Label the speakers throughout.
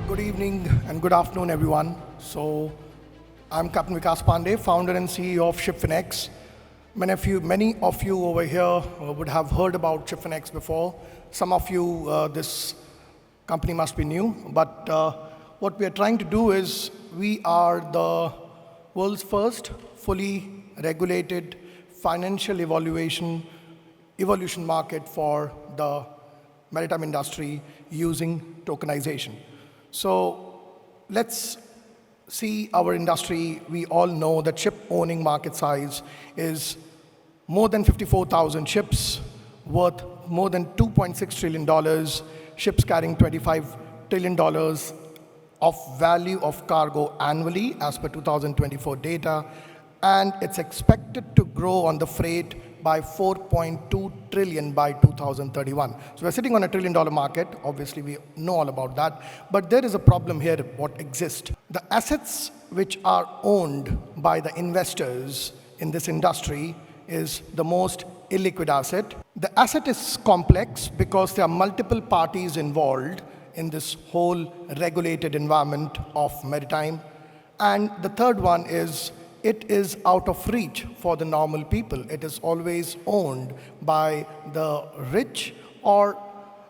Speaker 1: Good evening and good afternoon, everyone. So, I'm Capt. Vikas Pandey, founder and CEO of Shipfinex. Many of you over here would have heard about Shipfinex before. Some of you, this company must be new, but what we are trying to do is we are the world's first fully regulated financial evolution market for the maritime industry using tokenization. So let's see our industry. We all know that ship owning market size is more than 54,000 ships, worth more than $2.6 trillion, ships carrying $25 trillion of value of cargo annually as per 2024 data, and it's expected to grow on the freight by 4.2 trillion by 2031. So we're sitting on $1 trillion market. Obviously, we know all about that. But there is a problem here, what exists. The assets which are owned by the investors in this industry is the most illiquid asset. The asset is complex because there are multiple parties involved in this whole regulated environment of maritime. And the third one is it is out of reach for the normal people. It is always owned by the rich or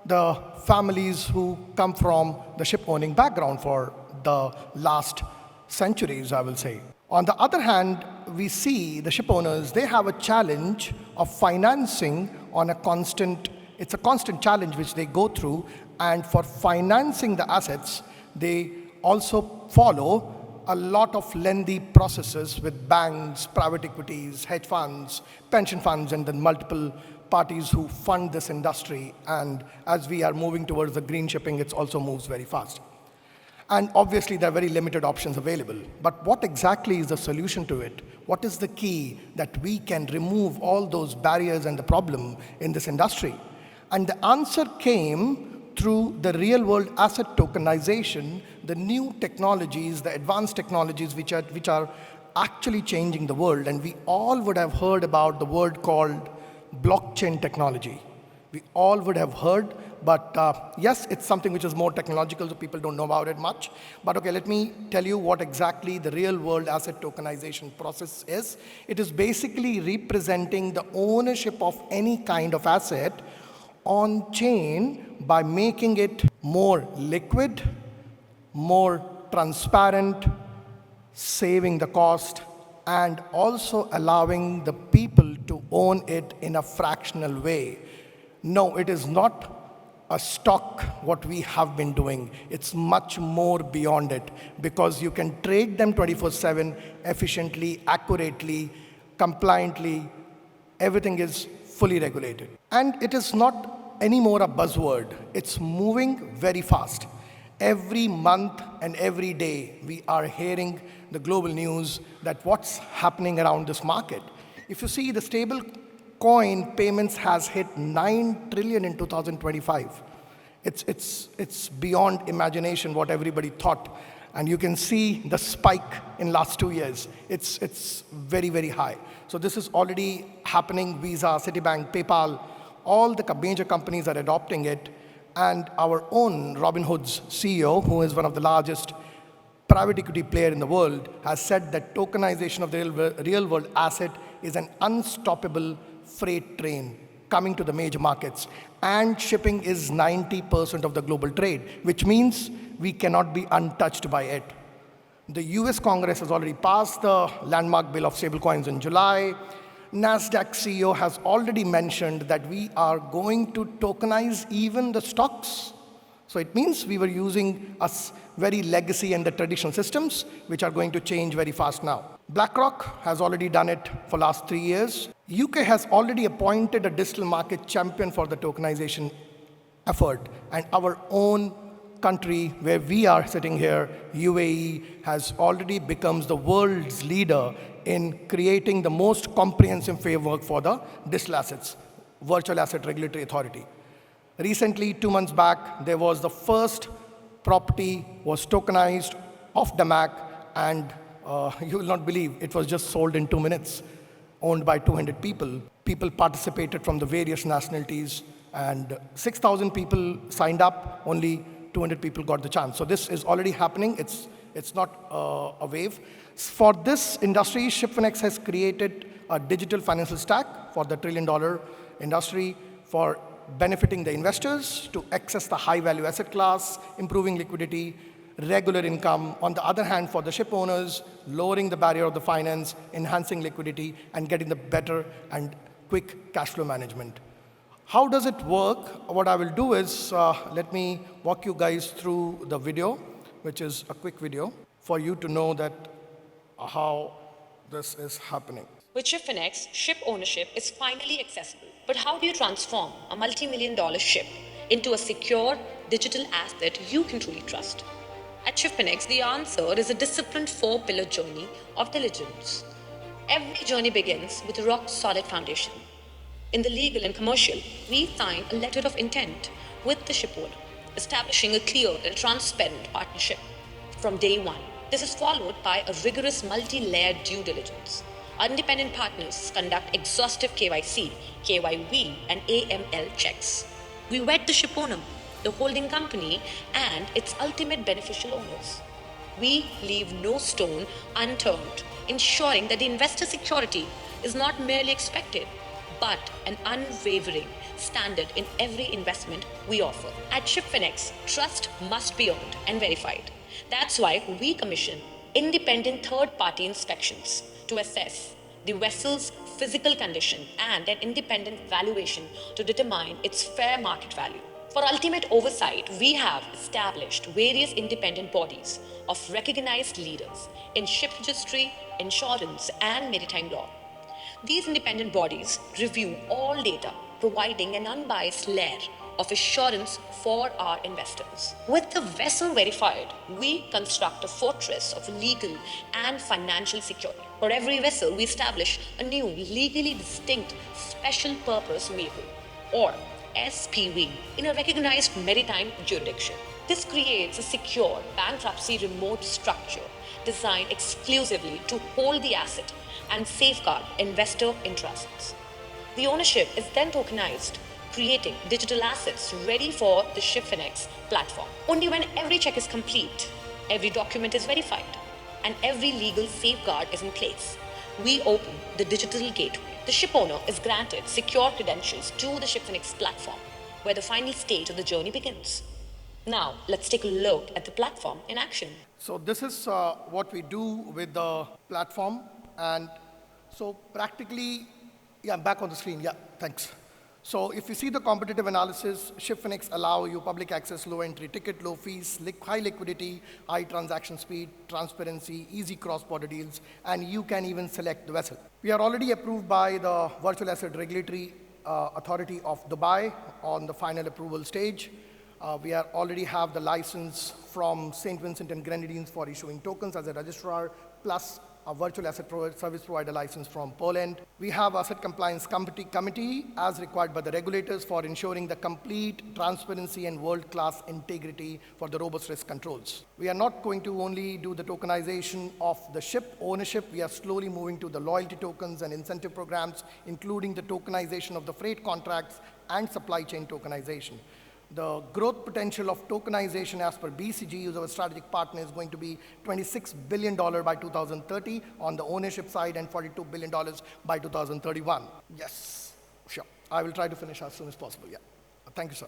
Speaker 1: the families who come from the ship owning background for the last centuries, I will say. On the other hand, we see the ship owners, they have a challenge of financing on it's a constant challenge which they go through, and for financing the assets, they also follow a lot of lengthy processes with banks, private equities, hedge funds, pension funds, and then multiple parties who fund this industry. And as we are moving towards the green shipping, it also moves very fast. And obviously, there are very limited options available. But what exactly is the solution to it? What is the key that we can remove all those barriers and the problem in this industry? And the answer came through the real-world asset tokenization, the new technologies, the advanced technologies which are actually changing the world. And we all would have heard about the word called blockchain technology. We all would have heard, but yes, it's something which is more technological, so people don't know about it much. But okay, let me tell you what exactly the real-world asset tokenization process is. It is basically representing the ownership of any kind of asset on chain by making it more liquid, more transparent, saving the cost, and also allowing the people to own it in a fractional way. No, it is not a stock, what we have been doing. It's much more beyond it, because you can trade them 24/7, efficiently, accurately, compliantly. Everything is fully regulated. And it is not anymore a buzzword. It's moving very fast. Every month and every day, we are hearing the global news that what's happening around this market. If you see, the stable coin payments has hit 9 trillion in 2025. It's beyond imagination what everybody thought. And you can see the spike in last 2 years. It's very, very high. So this is already happening. Visa, Citibank, PayPal, all the major companies are adopting it. And our own Robinhood's CEO, who is one of the largest private equity player in the world, has said that tokenization of the real-world asset is an unstoppable freight train coming to the major markets. And shipping is 90% of the global trade, which means we cannot be untouched by it. The US Congress has already passed the landmark bill of stablecoins in July. NASDAQ CEO has already mentioned that we are going to tokenize even the stocks. So it means we were using us very legacy and the traditional systems, which are going to change very fast now. BlackRock has already done it for last 3 years. UK has already appointed a digital market champion for the tokenization effort. And our own country where we are sitting here, UAE, has already become the world's leader in creating the most comprehensive framework for the digital assets, Virtual Asset Regulatory Authority. Recently, 2 months back, there was the first property was tokenized off the Mac, and you will not believe it was just sold in 2 minutes, owned by 200 people. People participated from the various nationalities, and 6,000 people signed up. Only 200 people got the chance. So this is already happening. It's not a wave. For this industry, Shipfinex has created a digital financial stack for the trillion-dollar industry for benefiting the investors to access the high-value asset class, improving liquidity, regular income. On the other hand, for the ship owners, lowering the barrier of the finance, enhancing liquidity, and getting the better and quick cash flow management. How does it work? What I will do is, let me walk you guys through the video, which is a quick video, for you to know that how this is happening.
Speaker 2: With Shipfinex, ship ownership is finally accessible. But how do you transform a multi-million-dollar ship into a secure digital asset you can truly trust? At Shipfinex, the answer is a disciplined 4-pillar journey of diligence. Every journey begins with a rock-solid foundation. In the legal and commercial, we sign a letter of intent with the shipowner, establishing a clear and transparent partnership from day one. This is followed by a rigorous multi-layered due diligence. Our independent partners conduct exhaustive KYC, KYV, and AML checks. We vet the shipowner, the holding company, and its ultimate beneficial owners. We leave no stone unturned, ensuring that the investor security is not merely expected, but an unwavering standard in every investment we offer. At Shipfinex, trust must be earned and verified. That's why we commission independent third-party inspections to assess the vessel's physical condition and an independent valuation to determine its fair market value. For ultimate oversight, we have established various independent bodies of recognized leaders in ship registry, insurance, and maritime law. These independent bodies review all data, providing an unbiased layer of assurance for our investors. With the vessel verified, we construct a fortress of legal and financial security. For every vessel, we establish a new legally distinct special purpose vehicle, or SPV, in a recognized maritime jurisdiction. This creates a secure bankruptcy remote structure designed exclusively to hold the asset and safeguard investor interests. The ownership is then tokenized, creating digital assets ready for the Shipfinex platform. Only when every check is complete, every document is verified, and every legal safeguard is in place, we open the digital gateway. The ship owner is granted secure credentials to the Shipfinex platform, where the final stage of the journey begins. Now, let's take a look at the platform in action.
Speaker 1: So this is what we do with the platform. And so practically, yeah, I'm back on the screen. Yeah, thanks. So if you see the competitive analysis, Shipfinex allow you public access, low entry ticket, low fees, high liquidity, high transaction speed, transparency, easy cross-border deals, and you can even select the vessel. We are already approved by the Virtual Asset Regulatory Authority of Dubai on the final approval stage. We already have the license from St. Vincent and Grenadines for issuing tokens as a registrar, plus a virtual asset service provider license from Poland. We have asset compliance committee as required by the regulators for ensuring the complete transparency and world-class integrity for the robust risk controls. We are not going to only do the tokenization of the ship ownership. We are slowly moving to the loyalty tokens and incentive programs, including the tokenization of the freight contracts and supply chain tokenization. The growth potential of tokenization as per BCG, who's our strategic partner, is going to be $26 billion by 2030 on the ownership side and $42 billion by 2031. Yes, sure. I will try to finish as soon as possible, yeah. Thank you, sir.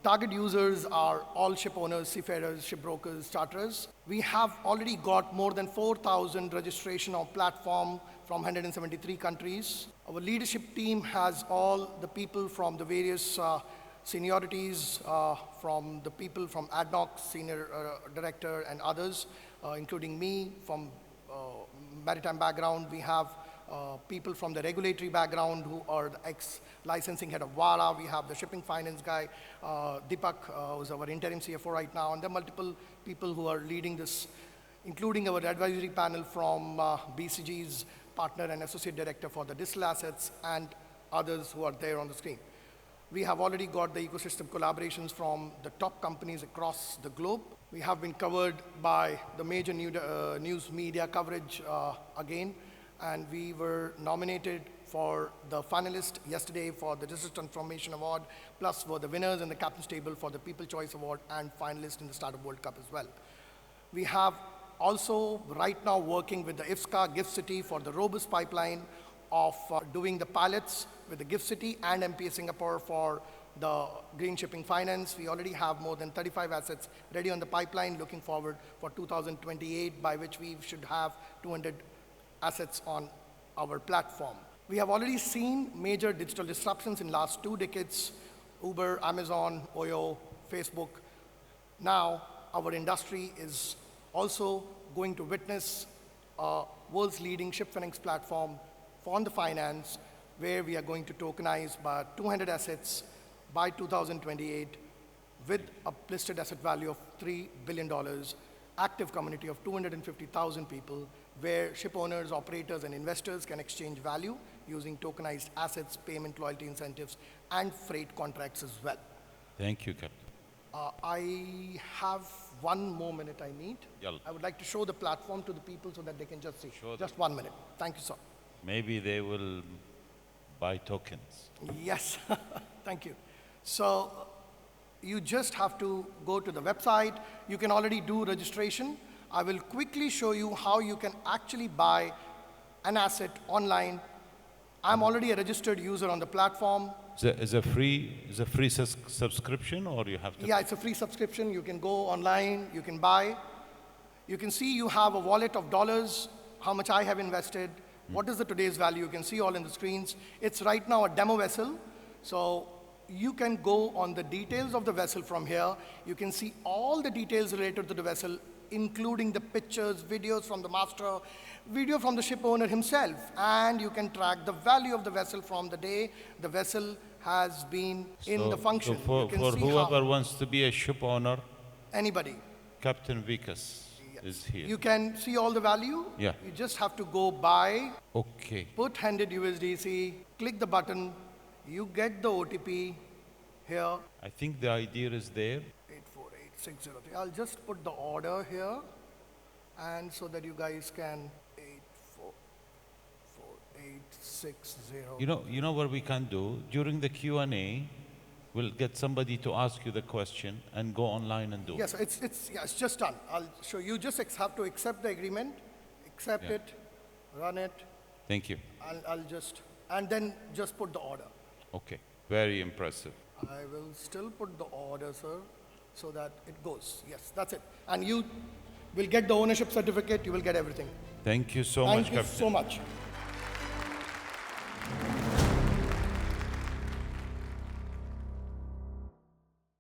Speaker 1: Target users are all ship owners, seafarers, shipbrokers, charterers. We have already got more than 4,000 registration on platform from 173 countries. Our leadership team has all the people from the various seniorities, from the people from ADNOC, senior director, and others, including me from maritime background. We have people from the regulatory background who are the ex-licensing head of VARA. We have the shipping finance guy, Deepak, who's our interim CFO right now, and there are multiple people who are leading this, including our advisory panel from BCG's partner and associate director for the digital assets, and others who are there on the screen. We have already got the ecosystem collaborations from the top companies across the globe. We have been covered by the major news media coverage again, and we were nominated for the finalists yesterday for the Digital Transformation Award, plus for the winners in the Captain's Table for the People Choice Award and finalists in the Startup World Cup as well. We have also right now working with the IFSCA Gift City for the robust pipeline of doing the pilots with the Gift City and MPA Singapore for the green shipping finance. We already have more than 35 assets ready on the pipeline, looking forward for 2028, by which we should have 200 assets on our platform. We have already seen major digital disruptions in last 2 decades, Uber, Amazon, Oyo, Facebook. Now, our industry is also going to witness a world's leading Shipfinex platform on the finance, where we are going to tokenize by 200 assets by 2028 with a listed asset value of $3 billion, active community of 250,000 people, where ship owners, operators, and investors can exchange value using tokenized assets, payment loyalty incentives, and freight contracts as well.
Speaker 3: Thank you, Capt.
Speaker 1: I have 1 more minute I need.
Speaker 3: Yalla.
Speaker 1: I would like to show the platform to the people so that they can just see.
Speaker 3: Show
Speaker 1: Just 1 minute. Thank you, sir.
Speaker 3: Maybe they will buy tokens.
Speaker 1: Yes, thank you. So you just have to go to the website. You can already do registration. I will quickly show you how you can actually buy an asset online. I'm already a registered user on the platform.
Speaker 3: Is a free subscription, or you have to?
Speaker 1: Yeah, it's a free subscription. You can go online, you can buy. You can see you have a wallet of dollars, how much I have invested, what is the today's value. You can see all in the screens. It's right now a demo vessel. So you can go on the details of the vessel from here. You can see all the details related to the vessel, including the pictures, videos from the master, video from the ship owner himself, and you can track the value of the vessel from the day the vessel has been in the function.
Speaker 3: So
Speaker 1: You can
Speaker 3: for
Speaker 1: see
Speaker 3: whoever wants to be a ship owner,
Speaker 1: anybody.
Speaker 3: Captain Vikas is here.
Speaker 1: You can see all the value.
Speaker 3: Yeah.
Speaker 1: You just have to go buy,
Speaker 3: Okay.
Speaker 1: put handed USDC, click the button, you get the OTP here.
Speaker 3: I think the idea is there.
Speaker 1: 848603. I'll just put the order here, and so that you guys can 844860.
Speaker 3: You know what we can do? During the Q&A, we'll get somebody to ask you the question and go online and do
Speaker 1: Yes, it's just done. I'll show you. Just have to accept the agreement, accept
Speaker 3: Yeah.
Speaker 1: it, run it.
Speaker 3: Thank you.
Speaker 1: I'll just, and then just put the order.
Speaker 3: Okay. Very impressive.
Speaker 1: I will still put the order, sir, so that it goes. Yes, that's it. And you will get the ownership certificate. You will get everything.
Speaker 3: Thank you so
Speaker 1: Thank
Speaker 3: much,
Speaker 1: you
Speaker 3: Captain.
Speaker 1: so much.